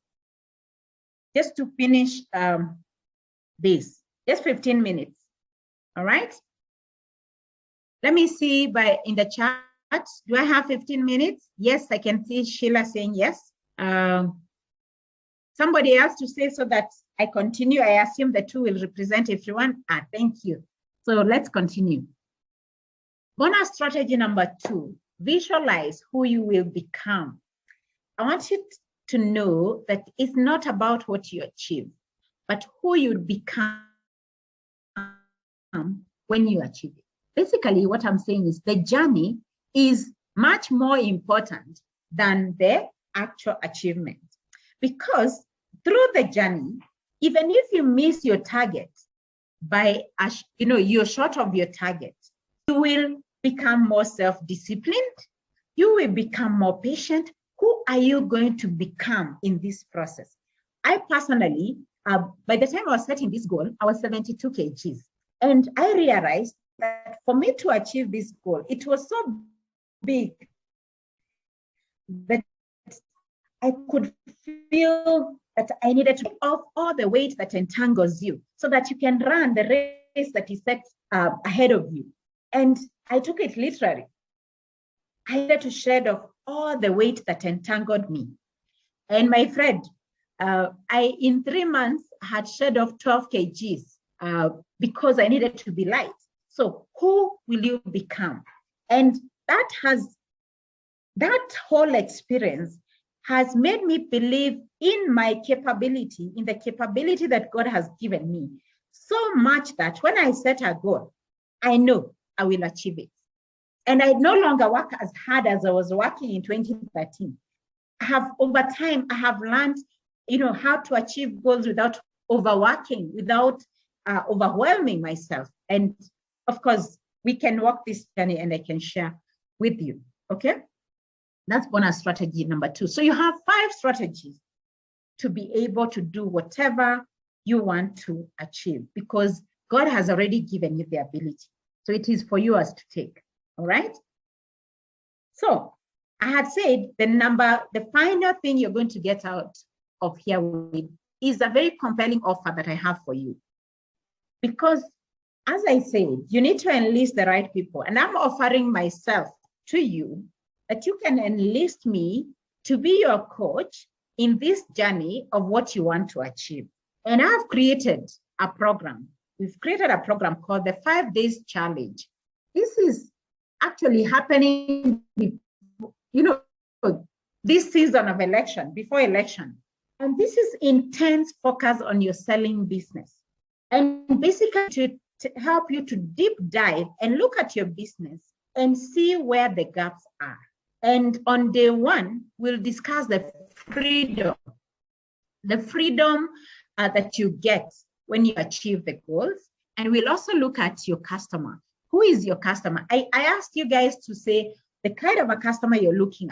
Just to finish this. Just 15 minutes. All right. Let me see in the chat. Do I have 15 minutes? Yes, I can see Sheila saying yes. Somebody else to say so that I continue. I assume the two will represent everyone. Thank you. So let's continue. Bonus strategy number 2, visualize who you will become. I want you to know that it's not about what you achieve, but who you become when you achieve it. Basically, what I'm saying is the journey is much more important than the actual achievement. Because through the journey, even if you miss your target by, you're short of your target, you will become more self-disciplined. You will become more patient. Who are you going to become in this process? I personally, by the time I was setting this goal, I was 72 kgs. And I realized that for me to achieve this goal, it was so big that I could feel that I needed to off all the weight that entangles you so that you can run the race that is set ahead of you. And I took it literally. I had to shed off all the weight that entangled me. And my friend, in 3 months, had shed off 12 kgs because I needed to be light. So who will you become? And that whole experience has made me believe in my capability, in the capability that God has given me, so much that when I set a goal, I know I will achieve it. And I no longer work as hard as I was working in 2013. Over time, I have learned, how to achieve goals without overworking, without overwhelming myself. And of course, we can walk this journey and I can share with you, okay? That's bonus strategy number 2. So you have 5 strategies to be able to do whatever you want to achieve because God has already given you the ability. So it is for you as to take, all right? So I had said the final thing you're going to get out of here with is a very compelling offer that I have for you. Because as I said, you need to enlist the right people. And I'm offering myself to you that you can enlist me to be your coach in this journey of what you want to achieve. And I've created a program. We've created a program called the 5 Days Challenge. This is actually happening, this season of election, before election. And this is intense focus on your selling business. And basically to help you to deep dive and look at your business and see where the gaps are. And on day 1, we'll discuss the freedom that you get when you achieve the goals. And we'll also look at your customer. Who is your customer? I asked you guys to say the kind of a customer you're looking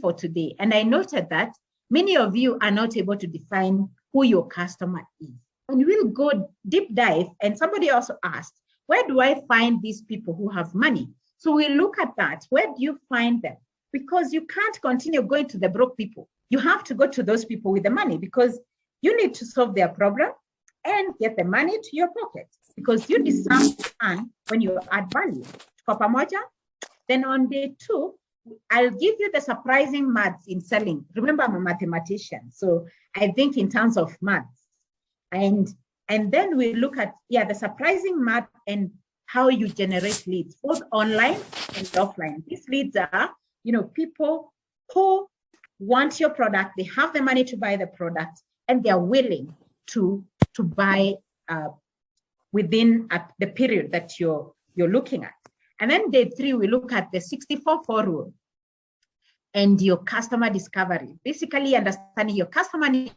for today. And I noted that many of you are not able to define who your customer is. And we'll go deep dive. And somebody also asked, where do I find these people who have money? So we'll look at that. Where do you find them? Because you can't continue going to the broke people. You have to go to those people with the money because you need to solve their problem and get the money to your pocket because you deserve to earn when you add value. Then on day 2, I'll give you the surprising maths in selling. Remember, I'm a mathematician, so I think in terms of maths. And then we look at, the surprising math and how you generate leads, both online and offline. These leads are, people who want your product, they have the money to buy the product, and they're willing to buy within the period that you're looking at. And then day 3, we look at the 64-4 rule. and your customer discovery. Basically understanding your customer needs.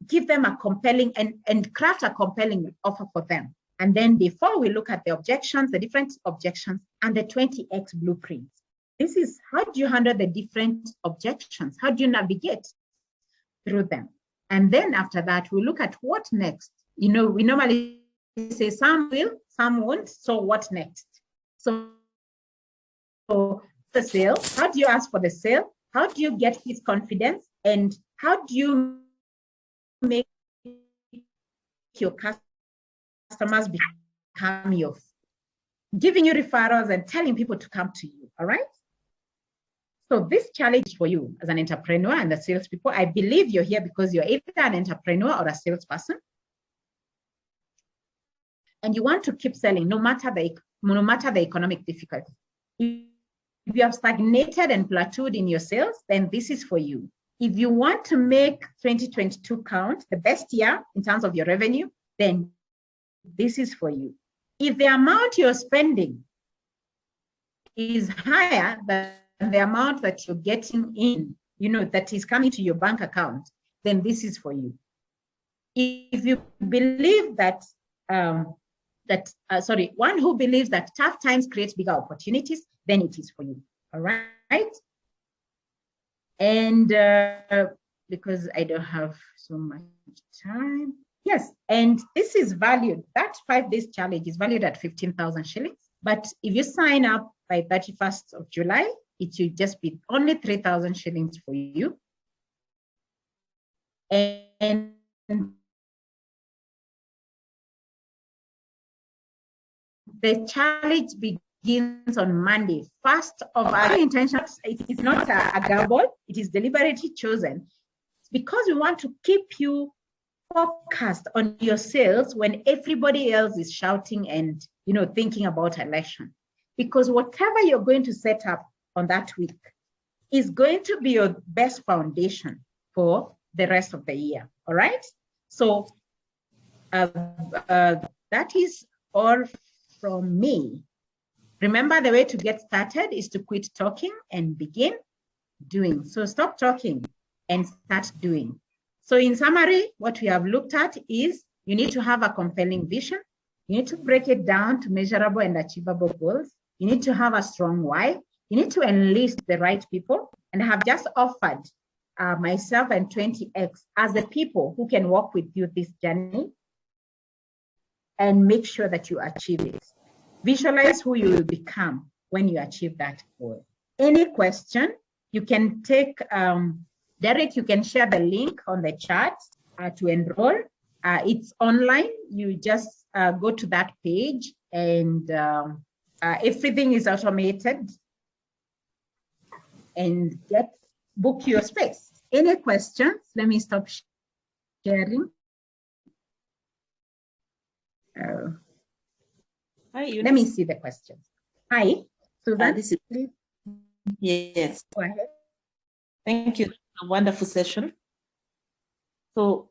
Give them a compelling and craft a compelling offer for them. And then before we look at the objections, the different objections, and the 20X blueprint. This is how do you handle the different objections? How do you navigate through them? And then after that, we look at what next. We normally say some will, some won't. So what next? So the sale, how do you ask for the sale? How do you get his confidence? And how do you make your customers become your, giving you referrals and telling people to come to you, all right? So this challenge for you as an entrepreneur and the salespeople, I believe you're here because you're either an entrepreneur or a salesperson. And you want to keep selling no matter the economic difficulty. If you have stagnated and plateaued in your sales, then this is for you. If you want to make 2022 count, the best year in terms of your revenue, then this is for you. If the amount you're spending is higher than the amount that you're getting in, that is coming to your bank account, then this is for you. If you believe that, one who believes that tough times create bigger opportunities, then it is for you, all right? And because I don't have so much time, yes, and this is valued, that 5 days challenge is valued at 15,000 shillings. But if you sign up by 31st of July, it will just be only 3,000 shillings for you. And the challenge begins on Monday, 1st of our intentions. It is not a gamble, it is deliberately chosen because we want to keep you focused on your sales when everybody else is shouting and thinking about election. Because whatever you're going to set up on that week is going to be your best foundation for the rest of the year. All right. So that is all from me. Remember, the way to get started is to quit talking and begin doing. So stop talking and start doing. So in summary, what we have looked at is you need to have a compelling vision. You need to break it down to measurable and achievable goals. You need to have a strong why. You need to enlist the right people, and I have just offered myself and 20X as the people who can walk with you this journey and make sure that you achieve it. Visualize who you will become when you achieve that goal. Any question, you can take, Derek, you can share the link on the chat to enroll. It's online. You just go to that page and everything is automated and book your space. Any questions? Let me stop sharing. Hi, Eunice. Let me see the questions. Hi, Susan. This is, yes. Go ahead. Thank you. A wonderful session. So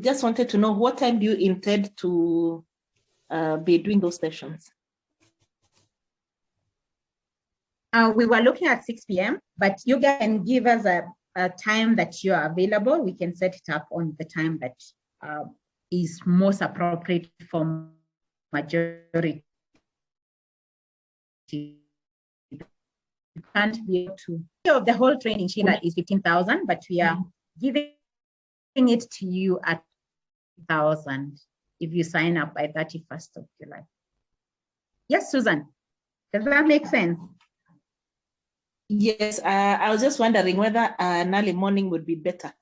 just wanted to know, what time do you intend to be doing those sessions? We were looking at 6 p.m., but you can give us a time that you are available. We can set it up on the time that is most appropriate for majority. You can't be able to. The whole training, Sheila, is 15,000, but we are giving it to you at 1,000 if you sign up by 31st of July. Yes, Susan, does that make sense? Yes, I was just wondering whether an early morning would be better.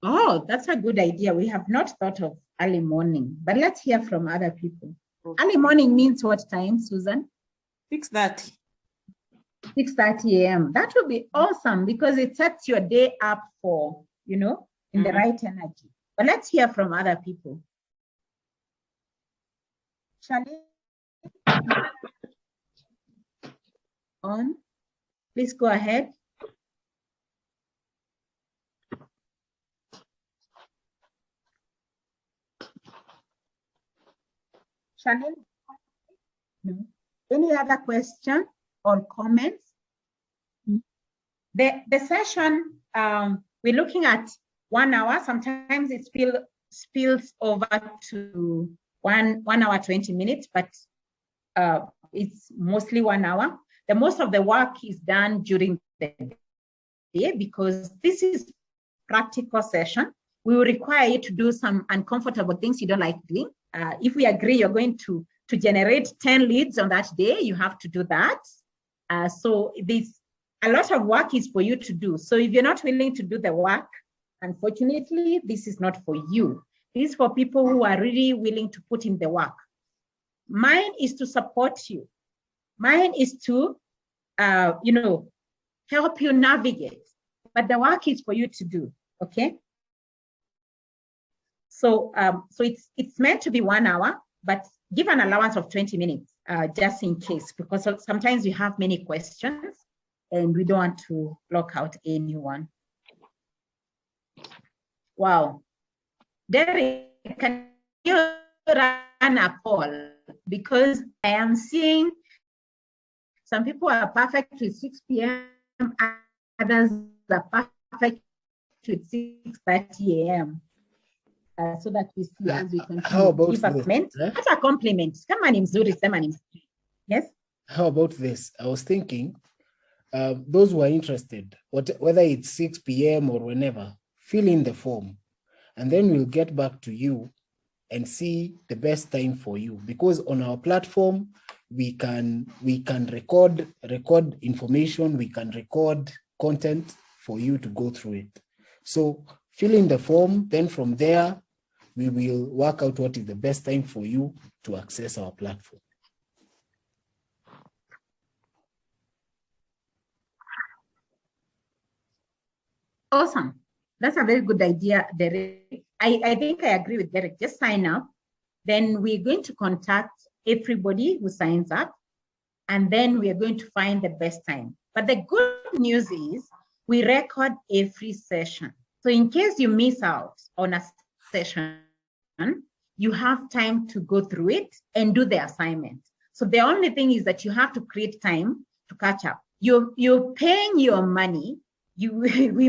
Oh, that's a good idea. We have not thought of early morning, but let's hear from other people. Okay. Early morning means what time, Susan? 6:30. 6:30 a.m. That would be awesome because it sets your day up for, in the right energy. But let's hear from other people. Shall we? Please go ahead. Shannon? No. Any other question or comments? The session, we're looking at 1 hour. Sometimes it spills over to 1 hour, 20 minutes, but it's mostly 1 hour. The most of the work is done during the day because this is practical session. We will require you to do some uncomfortable things you don't like doing. If we agree you're going to generate 10 leads on that day, you have to do that. So a lot of work is for you to do. So if you're not willing to do the work, unfortunately, this is not for you. This is for people who are really willing to put in the work. Mine is to support you. Mine is to, help you navigate. But the work is for you to do, okay? So, it's meant to be 1 hour, but give an allowance of 20 minutes, just in case, because sometimes you have many questions and we don't want to block out anyone. Wow. Derek, can you run a poll? Because I am seeing some people are perfect with 6 p.m., others are perfect with 6:30 a.m. So that we see as we continue. How about give a comment? That's a compliment. Kama ni mzuri, sema ni mzuri. Yes? How about this? I was thinking, those who are interested, whether it's 6 p.m. or whenever, fill in the form. And then we'll get back to you and see the best time for you. Because on our platform, we can record information, we can record content for you to go through it. So fill in the form, then from there, we will work out what is the best time for you to access our platform. Awesome. That's a very good idea, Derek. I think I agree with Derek. Just sign up. Then we're going to contact everybody who signs up. And then we are going to find the best time. But the good news is we record every session. So in case you miss out on a session, you have time to go through it and do the assignment. So the only thing is that you have to create time to catch up. You're paying your money. We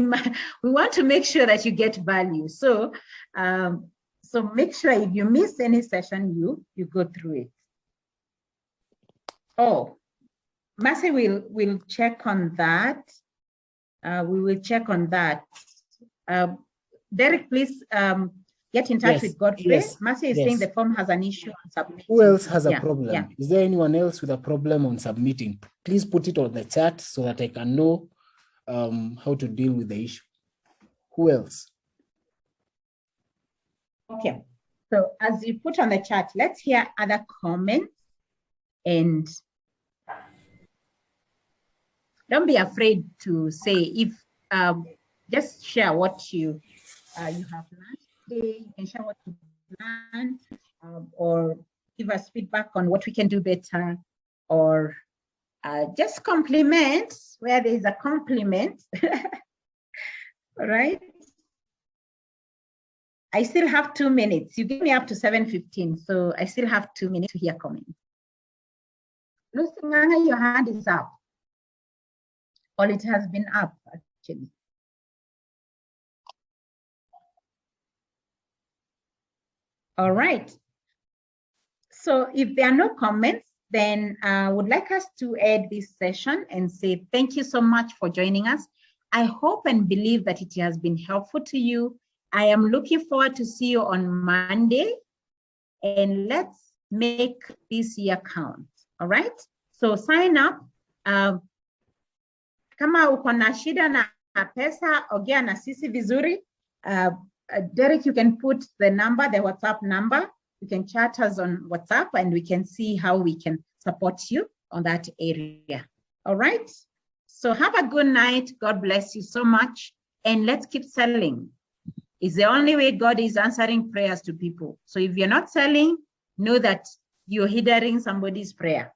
want to make sure that you get value. So make sure if you miss any session, you go through it. Oh, Mercy will check on that. We will check on that. Derek, please get in touch with Godfrey. Yes, Mercy is saying the form has an issue on submitting. Who else has a problem? Yeah. Is there anyone else with a problem on submitting? Please put it on the chat so that I can know how to deal with the issue. Who else? Okay, so as you put on the chat, let's hear other comments, and don't be afraid to say if just share what you have learned today. You can share what you learned, or give us feedback on what we can do better, or just compliment where there is a compliment. All right. I still have 2 minutes. You give me up to 7:15, so I still have 2 minutes to hear comments. Lucy Nganga, your hand is up. Or it has been up, actually. All right. So if there are no comments, then I would like us to end this session and say thank you so much for joining us. I hope and believe that it has been helpful to you. I am looking forward to see you on Monday, and let's make this year count. All right? So sign up. Kama uko na shida na pesa, ongea na sisi vizuri. Derek, you can put the number, the WhatsApp number. You can chat us on WhatsApp and we can see how we can support you on that area. All right? So have a good night. God bless you so much. And let's keep selling. It's the only way God is answering prayers to people. So if you're not selling, know that you're hindering somebody's prayer.